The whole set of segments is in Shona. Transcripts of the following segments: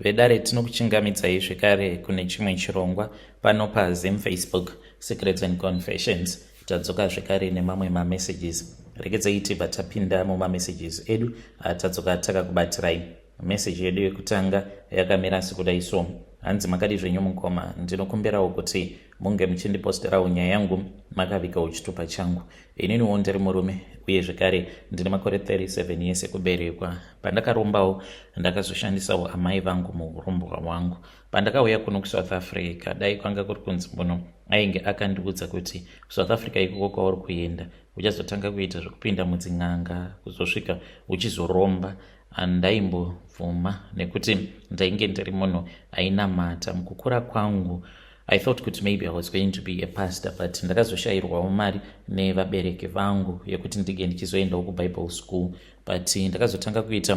vedare tinokuchingamidzai zvekare kune chimwe chirongwa pano paZim Facebook Secrets and Confessions. Tadzoka zvekare nemamwe mamessages. Regedzai tibva tapinda mumamessages edu tadzoka takakubatirai. Message yedu yekutanga yakamira sekudai so: hanzi makadi zvenyu mukoma, ndinokumbirawo kuti munge muchindiposterawo nyaya yangu makavigawo chitupa changu. Ininiwo ndiri murume uye zvekare ndine makore 37 yese kuberekwa. Pandakarombawo ndakazoshandisawo amai vangu muurombwa hwangu. Pandakauya kuno kuSouth Africa, dai kwanga kuri kunzi muno ainge akandiudza kuti South Africa ikoko kwauri kuenda uchazotanga kuita zvekupinda mudzin'anga kuzosvika uchizoromba. Handaimbobvuma nekuti ndainge ndiri munhu ainamata. Mukukura kwangu I thought kuti maybe I was going to be a pastor, but ndakazoshayirwawo mari nevabereki vangu yekuti ndige ndichizoendawo kuBible school, but ndakazotanga kuita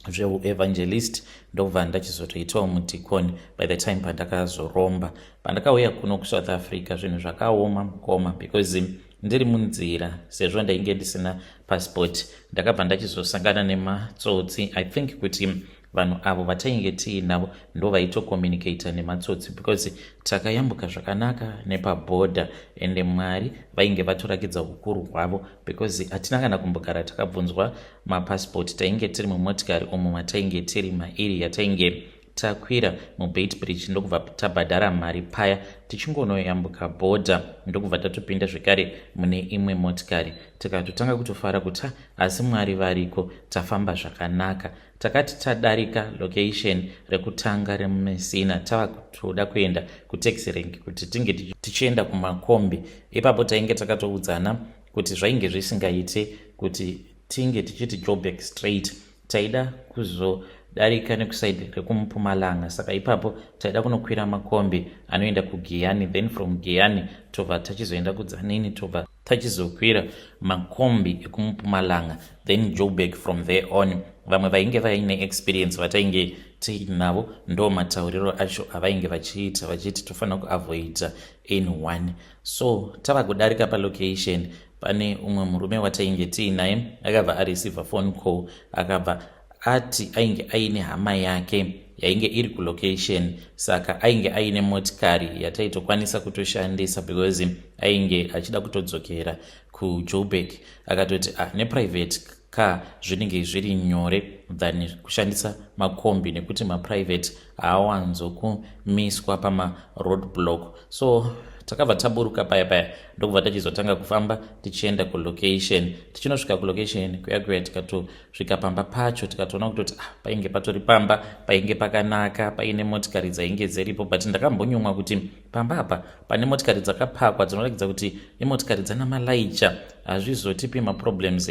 zveuevangelist ndobva ndachizotoitawo mudhikoni by the time pandakazoromba. Pandakauya kuno kuSouth Africa zvinhu zvakaoma mukoma because ndiri munzira, sezvo ndainge ndisina passport, ndakabva ndachizosangana nematsotsi. I think kuti vanhu avo vatainge tiinavo ndo vaitocommunicata nematsotsi because takayambuka zvakanaka nepabhodha, ende Mwari vainge vatorakidza ukuru hwavo because hatina kana kumbogara takabvunzwa mapassport. Tainge tiri mumotikari umo matainge tiri mairi yatainge takwira muBeitbridge ndokubva tabhadhara mari paya tichingonoyambuka bhodha ndokubva tatopinda zvekare mune imwe motikari tikatotanga kutofara kuti asi Mwari variko, tafamba zvakanaka. Takati tadarika location rekutanga reMessina tava kutoda kuenda kutaxi rank kuti tinge tichienda kumakombi. Ipapo tainge takatoudzana kuti zvainge zvisingaite kuti tinge tichiti Joburg straight, taida kuzodarika nekusaidi rekumpumalanga. Saka ipapo taida kunokwira makombi anoenda kuGiyani, then from Giyani tobva tachizoenda kuDzanini, tobva tachizokwira makombi ekumpumalanga, then Joburg from there on. Vamwe vainge vaine experience vatainge tiinavo ndo matauriro acho avainge vachiita vachiti tofanira kuavoida N1. So tava kudarika palocation, pane umwe murume watainge tiinaye akabva areceive phone call, akabva ati ainge aine hama yake yainge iri kulocation, saka ainge aine motikari yataitokwanisa kutoshandisa because ainge achida kutodzokera kuJoburg. Akatoti neprivate car zvinenge zviri nyore than kushandisa makombi nekuti maprivate haawanzokumiswa pamaroadblock. So takabva taburuka paya ndokubva tachizotanga kufamba tichienda kulocation. Tichinosvika kulocation kuya tikatosvika pamba pacho tikatoona kutoti painge patori pamba painge pakanaka, paine motikari dzainge dziripo, but ndakambonyumwa kuti pamba apa pane motikari dzakapakwa dzinoratidza kuti imotikari dzana malaicha, hazvizotipi maproblems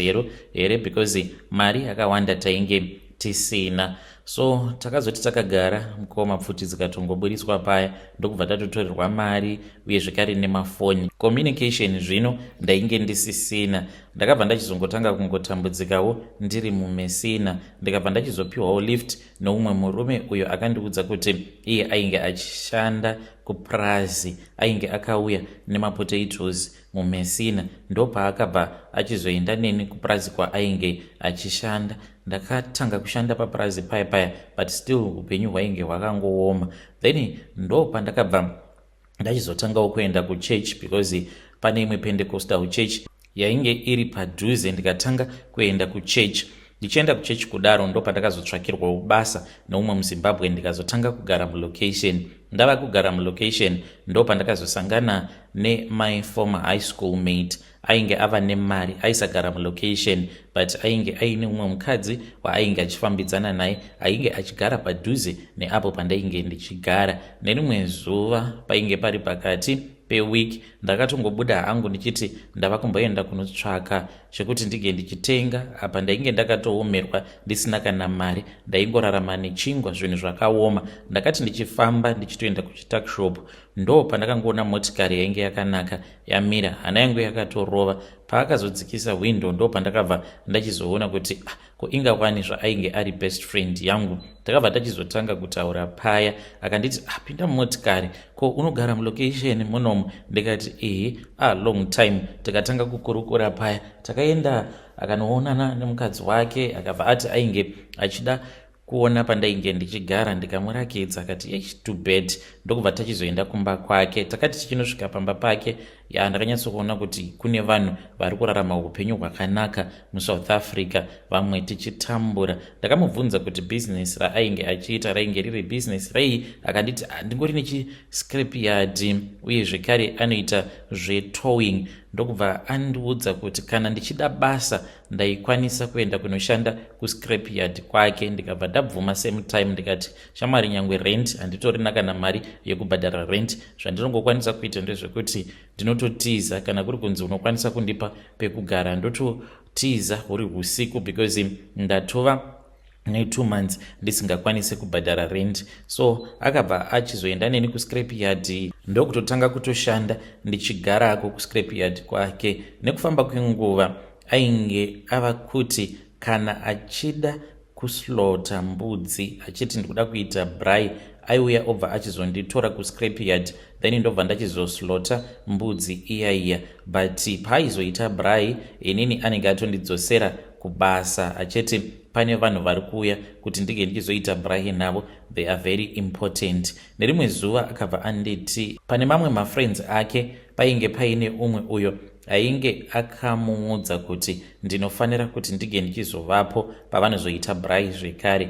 here because mari yakawanda tainge tisina. So takazoti takagara mukoma, pfuti dzikatongoburiswa paya ndokubva tatotorerwa mari uye zvekare nemafoni. Communication zvino ndainge ndisisina. Ndakabva ndachizongotanga kungotambudzikawo ndiri muMessina, ndikabva ndachizopiwawo lift neumwe murume uyo akandiudza kuti iye ainge achishanda kuPrazi, ainge akauya nemapotatoes muMessina, ndopaakabva achizoenda neni kuPrazi kwaainge achishanda. Ndakatanga kushanda paPrazi paya but still upenyu hwainge hwakangooma. Then ndo pandakabva ndachizotangawo kuenda kuchurch because pane imwe Pentecostal church yainge iri padhuze. Ndikatanga kuenda kuchurch. Ndichienda kuchurch kudaro ndo pandakazotsvakirwawo basa neumwe muZimbabwe, ndikazotanga kugara mulocation. Ndava kugara mulocation ndo pandakazosangana my former high school mate ainge ava nemari, aisagara mulocation but ainge aine umwe mukadzi waainge achifambidzana naye, ainge achigara padhuze neapo pandainge ndichigara. Nerimwe zuva painge pari pakati pewiki ndakatongobuda hangu ndichiti ndava kumboenda kunotsvaka chekuti ndige ndichitenga. Apa ndainge ndakatoomerwa ndisina kana mari, ndaingorarama nechingwa, zvinhu zvakaoma. Ndakati ndichifamba ndichitoenda kuchitakshop ndo pandakangoona motikari yainge yakanaka yamira, hana yangu yakatorova. Paakazodzikisa window ndo pandakabva ndachizoona kuti kuingawani zvaainge ari best friend yangu. Takabva tachizotanga kutaura paya, akanditi pinda mumotikari, ko unogara mulocation munomu? Ndikati long time. Tikatanga kukurukura paya, takaenda akanoonana nemukadzi wake, akabva ati ainge achida kuona pandainge ndichigara ndikamurakidza akati too bad. Ndokubva tachizoenda kumba kwake. Takati tichinosvika pamba pake ndakanyatsokuona kuti kune vanhu vari kurarama upenyu hwakanaka muSouth Africa, vamwe tichitambura. Ndakamubvunza kuti business raainge achiita rainge riri business rei, akanditi ndingori nechiscrap yard uye zvekare anoita zvetowing. Ndokubva andiudza kuti kana ndichida basa ndaikwanisa kuenda kunoshanda kuscrap yard kwake. Ndikabva ndabvuma same time ndikati shamwari, nyangwe rent handitorina kana mari yekubhadhara rent, zvandinongokwanisa kuita ndezvekuti ndinototiza. Kana kuri kunzi unokwanisa kundipa pekugara ndototiza huri usiku, because ndatova ne2 months ndisingakwanisi kubhadhara rent. So akabva achizoenda neni kuscrap yard, ndokutotanga kutoshanda ndichigarako kuscrap yard kwake. Nekufamba kwenguva ainge ava kuti kana achida kuslota mbudzi achiti ndikuda kuita braai, aiuya obva achizonditora kuscrap yard, then ndobva ndachizoslota mbudzi iya. But paaizoita braai, inini anenge atondidzosera kubasa achiti pane vanhu vari kuuya kuti ndinge ndichizoita braai navo, they are very important. Nerimwe zuva akabva anditi pane mamwe mafriends ake painge paine umwe uyo ainge akamuudza kuti ndinofanira kuti ndige ndichizovapo pavanozoita braai zvekare.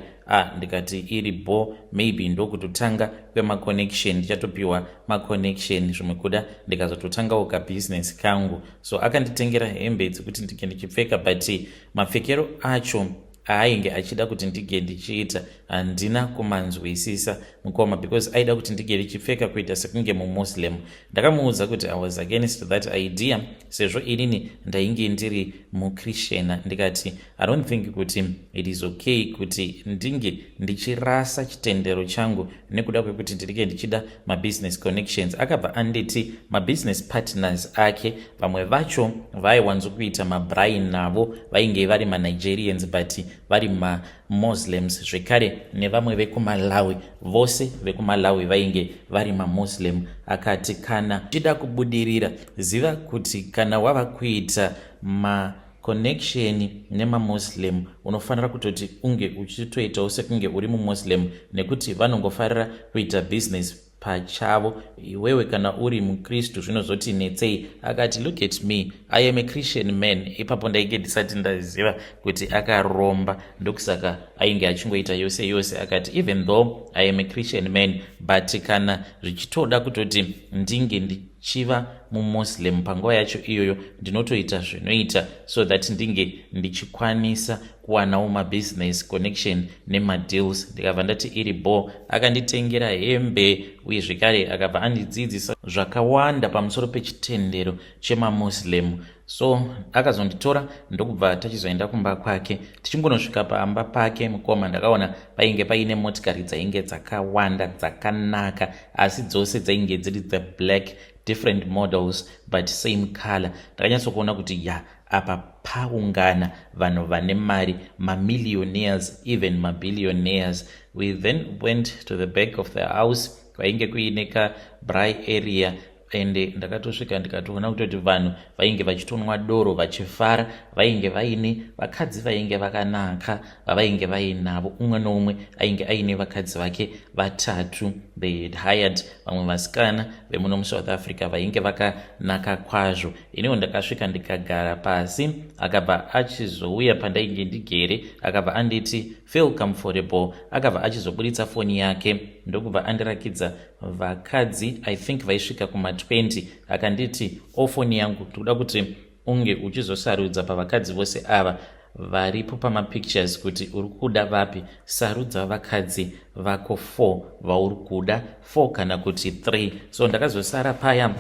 Ndikati iri bo, maybe ndokutotanga kwemaconnection, ndichatopiwa maconnection zvimwe kuda ndikazototangawo kabusiness kangu. So akanditengera hembe dzekuti ndige ndichipfeka, but mapfekero acho ainge achida kuti ndige ndichiita handina kumanzwisisa mukoma, because aida kuti ndige ndichipfeka kuita sekunge mumuslim. Ndakamuudza kuti I was against that idea sezvo inini ndainge ndiri muChristian. Ndikati I don't think kuti it is okay kuti ndinge ndichirasa chitendero changu nekuda kwekuti ndinge ndichida mabusiness connections. Akabva anditi mabusiness partners ake vamwe vacho vaiwanzokuita mabraai navo vainge vari maNigerians but vari maMuslims zvekare, nevamwe vekumalawi, vose vekumalawi vainge vari maMuslim. Akati kana uchida kubudirira, ziva kuti kana wava kuita maconnection nemamuslim unofanira kutoti unge uchitoitawo sekunge uri mumuslim, nekuti vanongofarira kuita business pachavo. Iwewe kana uri mukristu zvinozoti netsei? Akati look at me, I am a Christian man. Ipapo ndainge ndisati ndaziva kuti akaromba, ndokusaka ainge achingoita yose. Akati even though I am a Christian man, but kana zvichitoda kutoti ndinge ndichiva mumuslim panguva yacho iyoyo ndinotoita zvinoita so that ndinge ndichikwanisa kuwanawo mabusiness connection nemadeals. Ndikabva ndati iri bo. Akanditengera hembe uye zvekare akabva andidzidzisa zvakawanda pamusoro pechitendero chemamuslim. So akazonditora ndokubva tachizoenda kumba kwake. Tichingonosvika pamba pake mukoma, ndakaona painge paine motikari dzainge dzakawanda dzakanaka, asi dzose dzainge dziri black, different models but same color. Ndakanyatsokuona kuti apa paungana vanhu vane mari, mamillionaires, even mabillionaires. We then went to the back of the house kwainge kuine ka braai area, ende ndakatosvika ndikatoona kutoti vanhu vainge vachitonwa doro vachifara, vainge vaine vakadzi vainge vakanaka vavainge vainavo. Umwe noumwe ainge aine vakadzi vake vatatu. They had hired vamwe vasikana vemuno muSouth Africa vainge vakanaka kwazvo. Inewo ndakasvika ndikagara pasi, akabva achizouya pandainge ndigere, akabva anditi feel comfortable. Akabva achizobuditsa foni yake ndokubva andirakidza vakadzi I think vaisvika kuma20. Akanditi foni yangu toda kuti unge uchizosarudza pavakadzi vose ava varipo pamapictures kuti uri kuda vapi. Sarudza vakadzi vako 4 vauri kuda, 4 kana kuti 3. So ndakazosara paya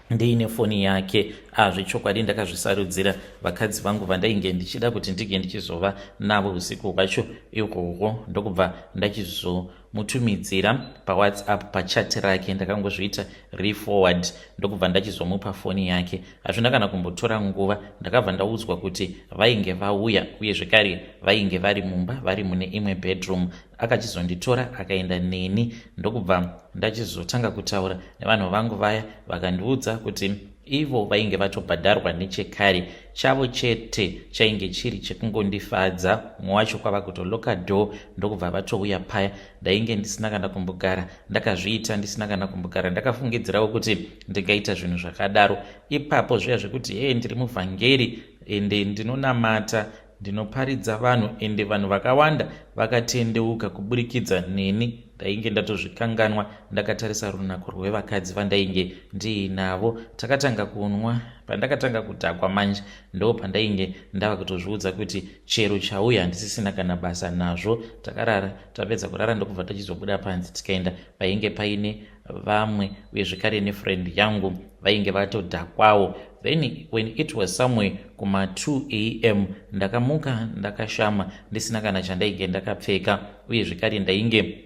ndiine foni yake. Zvechokwadi ndakazvisarudzira vakadzi vangu vandainge ndichida kuti ndige ndichizova navo usiku hwacho ikoko. Ndokubva ndachizomutumidzira paWhatsApp pachat rake, ndakangozviita reforward, ndokubva ndachizomupa foni yake. Hazvina kana kumbotora nguva, ndakabva ndaudzwa kuti vainge vauya uye zvekare vainge vari mumba, vari mune imwe bedroom. Akachizonditora akaenda neni, ndokubva ndachizotanga kutaura nevanhu vangu vaya, vakandiudza kuti ivo vainge vatobhadharwa nechekare. Chavo chete chainge chiri chekungondifadza. Mumwe wacho kwava kutoloka dhoo ndokubva vatouya paya. Ndainge ndisina kana kumbogara ndakazviita ndisina kana kumbogara ndakafungidzirawo kuti ndingaita zvinhu zvakadaro. Ipapo zviya zvekuti ndiri muvhangeri ende ndinonamata, ndinoparidza vanhu ende vanhu vakawanda vakatendeuka kuburikidza neni. Ndainge ndatozvikanganwa ndakatarisa runako rwevakadzi vandainge ndiinavo. Takatanga kunwa, pandakatanga kudhakwa manje ndo pandainge ndava kutozviudza kuti chero chauya handisisina kana basa nazvo. Takarara, tapedza kurara ndokubva tachizobuda panze tikaenda painge paine vamwe uye zvekare nefriend yangu vainge vatodhakwawo. Then when it was somewhere kuma 2 am ndakamuka ndakashama ndisina kana chandainge ndakapfeka uye zvekare ndainge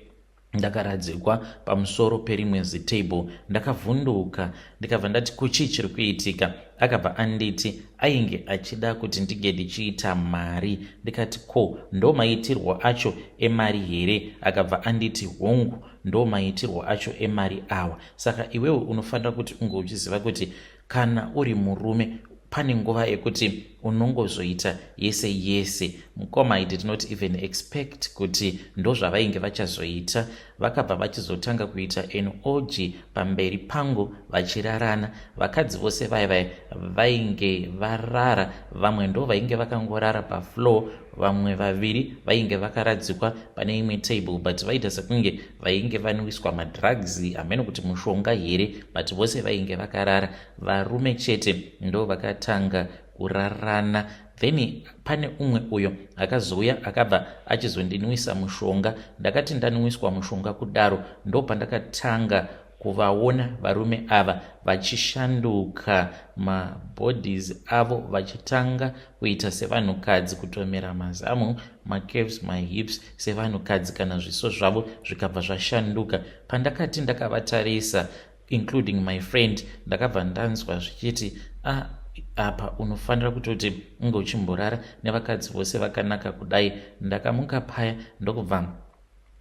ndakaradzikwa pamusoro perimwe zitable. Ndakavhunduka ndikabva ndati kuchii chiri kuitika. Akabva anditi ainge achida kuti ndige ndichiita mari. Ndikati ko ndo maitirwo acho emari here? Akabva anditi hongu ndo maitirwo acho emari awa. Saka iwewe unofanira kuti unge uchiziva kuti kana uri murume pane nguva yekuti unongozoita yese yese. Mukoma I did not even expect kuti ndo zvavainge vachazoita. Vakabva vachizotanga kuita NOG pamberi pangu vachirarana. Vakadzi vose vaya vainge varara, vamwe ndo vainge vakangorara pafloor, vamwe vaviri vainge vakaradzikwa pane imwe table, but vaita sekunge vainge vanwiswa madrugs amene kuti mushonga here, but vose vainge vakarara. Varume chete ndo vakatanga kurarana. Then pane umwe uyo akazouya akabva achizondinwisa mushonga. Ndakati ndanwiswa mushonga kudaro ndo pandakatanga kuvaona varume ava vachishanduka mabodies avo, vachitanga kuita sevanhukadzi, kutomera mazamu, macaves, mahips sevanhukadzi, kana zviso zvavo zvikabva zvashanduka. Pandakati ndakavatarisa including my friend, ndakabva ndanzwa zvichiti apa unofanira kutoti unge uchimborara nevakadzi vose vakanaka kudai. Ndakamuka paya ndokubva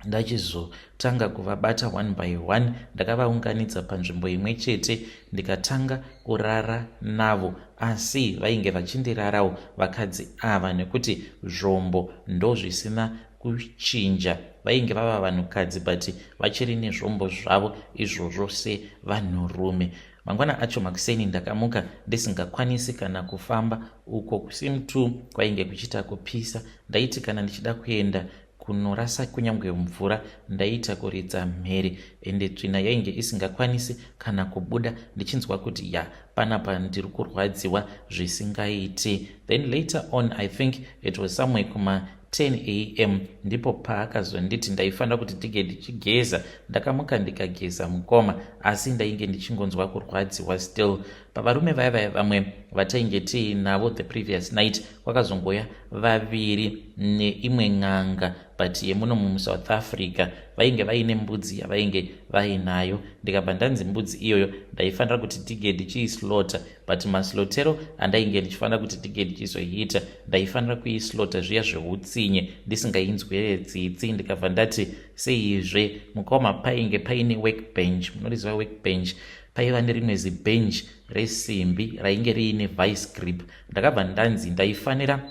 ndachizotanga kuvabata one by one. Ndakavaunganidza panzvimbo imwe chete ndikatanga kurara navo, asi vainge vachindirarawo vakadzi ava nekuti zvombo ndo zvisina kuchinja. Vainge vava vanhukadzi but vachiri nezvombo zvavo izvozvo sevanhurume. Mangwana acho makuseni ndakamuka ndisingakwanisi kana kufamba, uko kusimtu kwainge kuchita kupisa. Ndaiti kana ndichida kuenda kunorasa kunyangwe mvura ndaita kuridza mhere, ende tsvina yainge isingakwanisi kana kubuda, ndichinzwa kuti panapa ndiri kurwadziwa zvisingaiti. Then later on I think it was somewhere kuma 10 am ndipo paakazonditi ndaifanira kuti ndige ndichigeza. Ndakamuka ndikageza mukoma, asi ndainge ndichingonzwa kurwadziwa still. Pavarume vaya vamwe vatainge tiinavo the previous night kwakazongoya vaviri neimwe n'anga but yemuno muSouth Africa. Vainge vaine mbudzi yavainge vainayo. Ndikabva ndanzi mbudzi iyoyo ndaifanira kuti ndige ndichiislota, but maslotero andainge ndichifanira kuti ndige ndichizoiita ndaifanira kuislota zviya zveutsinye ndisingainzweretsitsi. Ndikabva ndati seizve mukoma painge paine workbench. Munoriziva workbench? Paiva nerimwe zibhenji resimbi rainge riine vice grip. Ndakabva ndanzi ndaifanira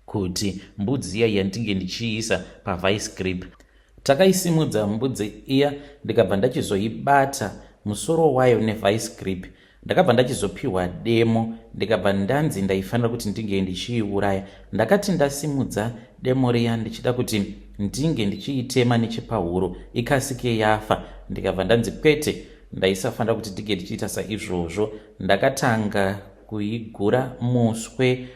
kuti mbudzi iya yandinge ndichiisa pavice grip. Takaisimudza mbudzi iya, ndikabva ndachizoibata musoro wayo nevice grip. Ndakabva ndachizopiwa demo, ndikabva ndanzi ndaifanira kuti ndinge ndichiiuraya. Ndakati ndasimudza demo riya ndichida kuti ndinge ndichiitema nechepahuro ikasike yafa. Ndikabva ndanzi kwete, ndaisafanira kuti ndige ndichiita saizvozvo. Ndakatanga kuigura muswe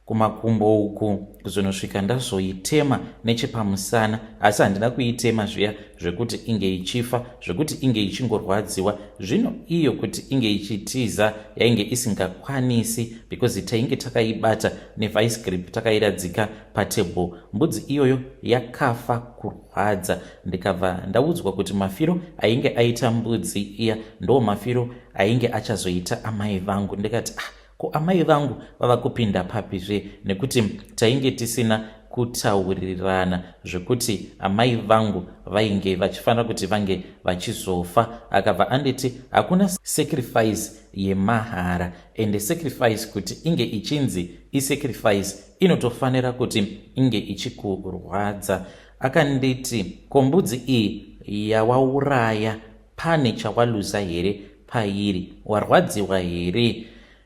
kumakumbo uku kuzonosvika ndazoitema nechepamusana, asi handina kuitema zviya zvekuti inge ichifa, zvekuti inge ichingorwadziwa. Zvino iyo kuti inge ichitiza yainge isingakwanisi because tainge takaibata nevice grip takairadzika patable. Mbudzi iyoyo yakafa kurwadza. Ndikabva ndaudzwa kuti mafiro ainge aita mbudzi iya ndo mafiro ainge achazoita amai vangu. Ndikati ko amai vangu vava kupinda papizve, nekuti tainge tisina kutaurirana zvekuti amai vangu vainge vachifanira kuti vange vachizofa. Akabva anditi hakuna sacrifice yemahara, ende sacrifice kuti inge ichinzi isacrifice inotofanira kuti inge ichikurwadza. Akanditi kombudzi iyi yawauraya pane chawaluza here pairi, warwadziwa here?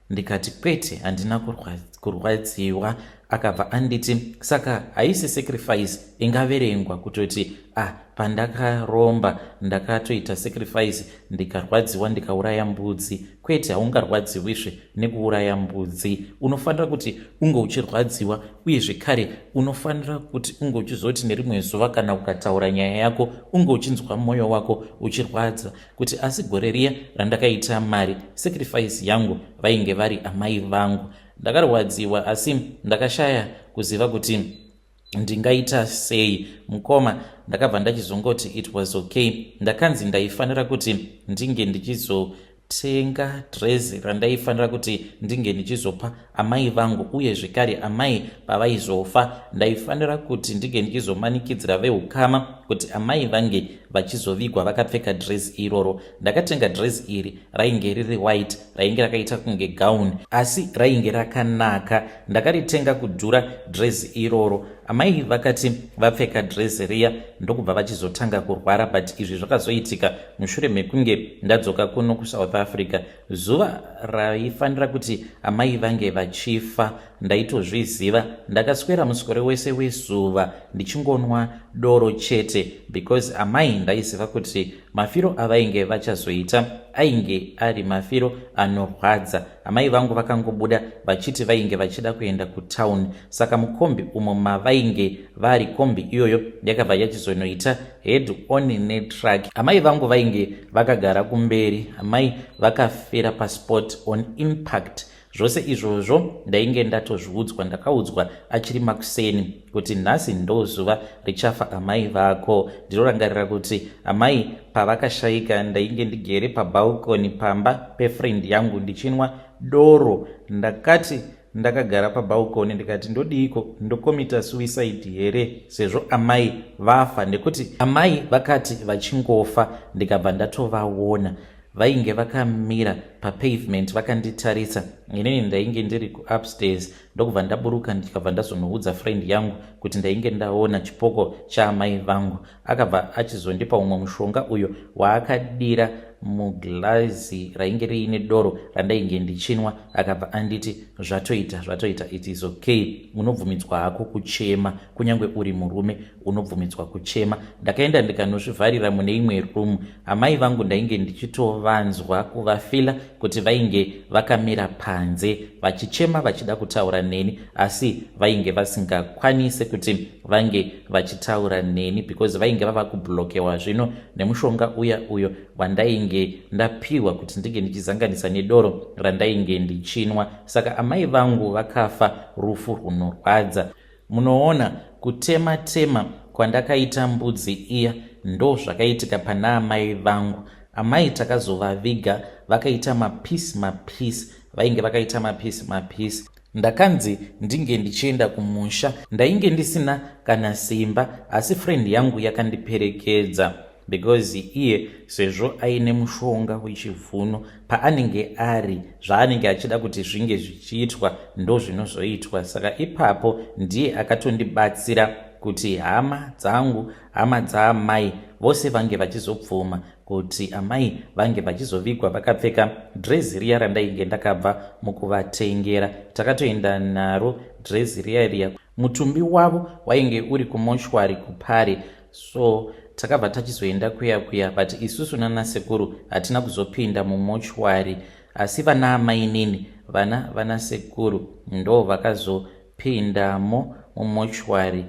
Ndikati kwete, handina kurwadziwa. Akabva anditi saka haisi sacrifice ingaverengwa kutoti pandakaromba ndakatoita sacrifice ndikarwadziwa ndikauraya mbudzi. Kwete, haungarwadziwisve nekuuraya mbudzi. Unofanira kuti unge uchirwadziwa, uye zvekare unofanira kuti unge uchizoti nerimwe zuva kana ukataura nyaya yako unge uchinzwa mwoyo wako uchirwadza kuti asi gore riya randakaita mari, sacrifice yangu vainge vari amai vangu. Ndakarwadziwa asi ndakashaya kuziva kuti ndingaita sei. Mukoma ndakabva ndachizongoti it was okay. Ndakanzi ndaifanira kuti ndinge ndichizotenga dress randaifanira kuti ndinge ndichizopa amai vangu, uye zvekare amai pavaizofa ndaifanira kuti ndinge ndichizomanikidzira vehukama kuti amai vange vachizovigwa vakapfeka dress iroro. Ndakatenga dress iri, rainge riri white, rainge rakaita kunge gown, asi rainge rakanaka. Ndakaritenga kudhura dress iroro. Amai vakati vapfeka dress riya ndokubva vachizotanga kurwara, but izvi zvakazoitika mushure mekunge ndadzoka kuno kuSouth Africa. Zuva raifanira kuti amai vange vachifa ndaitozviziva. Ndakaswera muswere wese wezuva ndichingonwa doro chete, because amai ndaiziva kuti mafiro avainge vachazoita ainge ari mafiro anorwadza. Amai vangu vakangobuda vachiti vainge vachida kuenda kutown, saka mukombi umo mavainge vari, kombi iyoyo yakabva yachizonoita head on netrack. Amai vangu vainge vakagara kumberi, amai vakafira paspot on impact. Zvose izvozvo ndainge ndatozviudzwa, ndakaudzwa achiri makuseni kuti nhasi ndozuva richafa amai vako. Ndinorangarira kuti amai pavakashayika ndainge ndigere pabalkoni pamba pefriend yangu ndichinwa doro. Ndakati ndakagara pabalkoni ndikati ndodiko, ndokomita suicide here sezvo amai vafa? Ndekuti amai vakati vachingofa ndikabva ndatovaona vainge vakamira papavement vakanditarisa. Inini ndainge ndiri kuupstairs, ndokubva ndaburuka ndikabva ndazonoudza friend yangu kuti ndainge ndaona chipoko chaamai vangu. Akabva achizondipa umwe mushonga uyo waakadira muglazi rainge riine doro randainge ndichinwa. Akabva anditi zvatoita, it is okay, unobvumidzwa hako kuchema, kunyange uri murume unobvumidzwa kuchema. Ndakaenda ndikanozvivharira mune imwe room. Amai vangu ndainge ndichitovanzwa kuvafila kuti vainge vakamira panze vachichema vachida kutaura neni, asi vainge vasingakwanise kuti vange vachitaura neni because vainge vava kublokewa zvino nemushonga uyo wandainge ndapiwa kuti ndinge ndichizanganisa nedoro randainge ndichinwa. Saka amai vangu vakafa rufu runorwadza. Munoona kutema kwandakaita mbudzi iya ndo zvakaitika pana amai vangu. Amai takazovaviga vakaita mapisi, vainge vakaita mapisi. Ndakanzi ndinge ndichienda kumusha, ndainge ndisina kana simba, asi friend yangu yakandiperekedza because iye sezvo aine mushonga wechivuno paanenge ari, zvaanenge achida kuti zvinge zvichiitwa ndo zvinozoitwa. Saka ipapo ndiye akatondibatsira kuti hama dzangu, hama dzaamai vose vange vachizobvuma kuti amai vange vachizovigwa vakapfeka dress riya randainge ndakabva mukuvatengera. Takatoenda naro dress riya. Mutumbi wavo wainge uri kumoshwari kuPare, so takabva tachizoenda kuya, but isusu nanasekuru hatina kuzopinda mumoshwari, asi vana amai nini, vana sekuru ndo vakazopindamo mumoshwari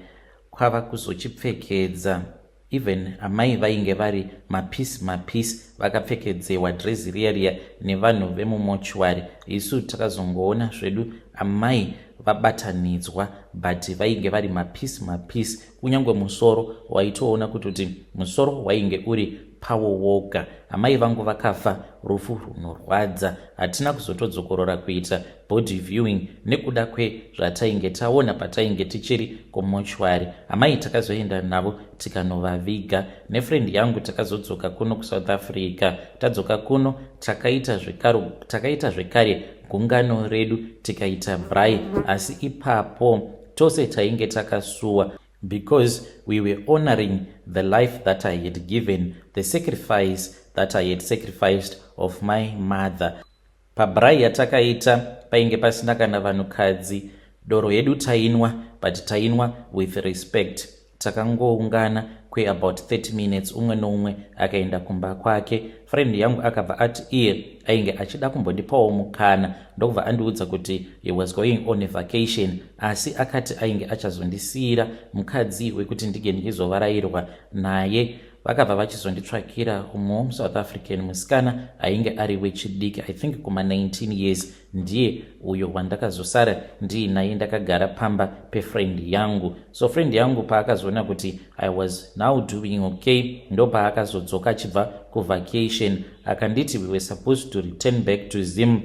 kwava kuzochipfekedza. Even amai vainge vari mapisi vakapfekedzewa dress riya nevanhu vemumochwari. Isu takazongoona zvedu amai vabatanidzwa, but vainge vari mapisi. Kunyange musoro waitoona kuti musoro wainge uri pavo woga. Amai vangu vakafa rufu runorwadza. Hatina kuzotodzokorora kuita body viewing nekuda kwezvatainge taona patainge tichiri kumochwari. Amai takazoenda navo tikanovaviga. Nefriend yangu takazodzoka kuno kuSouth Africa. Tadzoka kuno takaita zvekare gungano redu tikaita braai, asi ipapo tose tainge takasuwa, because we were honoring the life that I had given, the sacrifice that I had sacrificed of my mother. Pabrai yatakaita painge pasina kana vanhukadzi. Doro yedu tainwa, but tainwa with respect. Takangoungana kwe about 30 minutes, umwe noumwe akaenda kumba kwake. Friend yangu akabva ati iye ainge achida kumbondipawo mukana, ndokubva andiudza kuti he was going on a vacation, asi akati ainge achazondisiyira mukadzi wekuti ndige ndichizovarairwa naye. Vakabva vachizonditsvakira umwe muSouth African musikana ainge ari wechidiki, I think kuma 19 years. Ndiye uyo wandakazosara ndiinaye ndakagara pamba pefriend yangu. So friend yangu paakazoona kuti I was now doing okay, ndo paakazodzoka achibva kuvacation akanditi we were supposed to return back to Zim.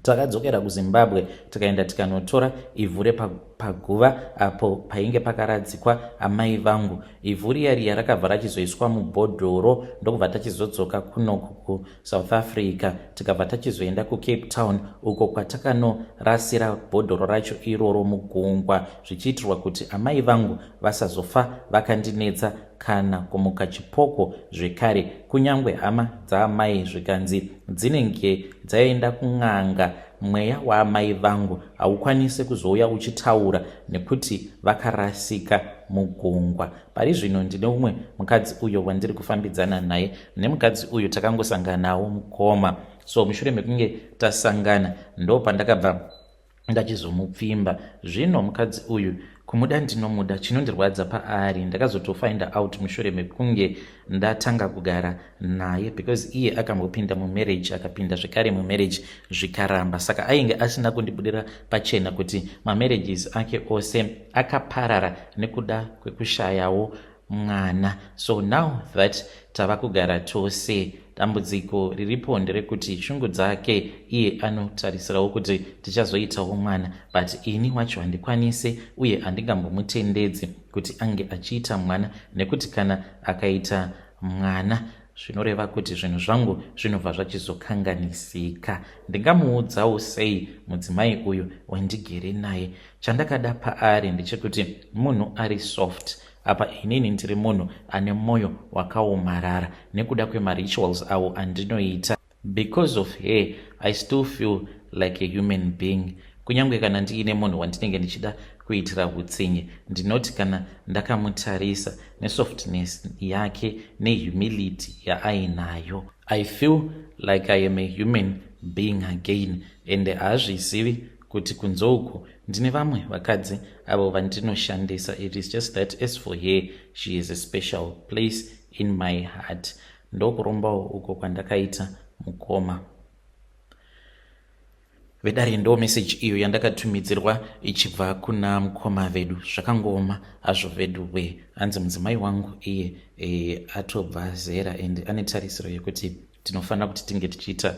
Takadzokera kuZimbabwe tikaenda tikanotora ivhu repaguva apo painge pakaradzikwa amai vangu. Ivhu riya rakabva rachizoiswa mubhodhoro, ndokubva tachizodzoka kunoku kuSouth Africa tikabva tachizoenda kuCape Town uko kwatakanorasira bhodhoro racho iroro mugungwa, zvichiitirwa kuti amai vangu vasazofa vakandinetsa kana kumuka chipoko zvekare. Kunyangwe hama dzaamai zvikanzi dzinenge dzaenda kun'anga, mweya waamai vangu haukwanisi kuzouya uchitaura nekuti vakarasika mugungwa. Pari zvino ndine umwe mukadzi uyo wandiri kufambidzana naye, nemukadzi uyu takangosangana nawo mukoma. So mushure mekunge tasangana ndo pandakabva ndachizomupfimba. Zvino mukadzi uyu kumuda ndinomuda, chinondirwadza paari ndakazotofind out mushure mekunge ndatanga kugara naye, because iye akambopinda mumarriage, akapinda zvekare mumarriage zvikaramba. Saka ainge asina kundibudira pachena kuti mamarriages ake ose akaparara nekuda kwekushayawo mwana. So now that tava kugara tose, dambudziko riripo nderekuti shungu dzake iye anotarisirawo kuti tichazoitawo mwana, but ini wacho handikwanise uye handingambomutendedzi kuti ange achiita mwana, nekuti kana akaita mwana zvinoreva kuti zvinhu zvangu zvinobva zvachizokanganisika. Ndingamuudzawo sei mudzimai uyu wandigere naye? Chandakada paari ndechekuti munhu ari soft. Apa inini ndiri munhu ane moyo wakaomarara nekuda kwemarituals avo andinoita. Because of her, I still feel like a human being. Kunyangwe kana ndiine munhu wandinenge ndichida kuitira utsinye, ndinoti kana ndakamutarisa nesoftness yake nehumility yaainayo, I feel like I am a human being again. And hazvizivi kuti kunzouku ndine vamwe vakadzi avo vandinoshandisa. It is just that as for her, she is a special place in my heart. Ndokurombawo uko kwandakaita mukoma. Vedare ndo message iyo yandakatumidzirwa ichibva kuna mukoma vedu. Zvakangoma hazvo vedu we. Hanzi mudzimai wangu iye atobva zera and ane tarisiro yekuti tinofanira kuti tinge tichiita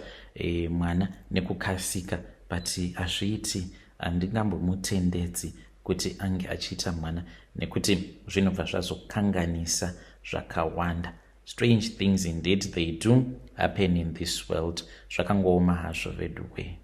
mwana nekukasika, but hazviiti. Handingambomutendedzi kuti ange achiita mwana nekuti zvinobva zvazokanganisa zvakawanda. Strange things indeed they do happen in this world. Zvakangoma hazvo vedu we.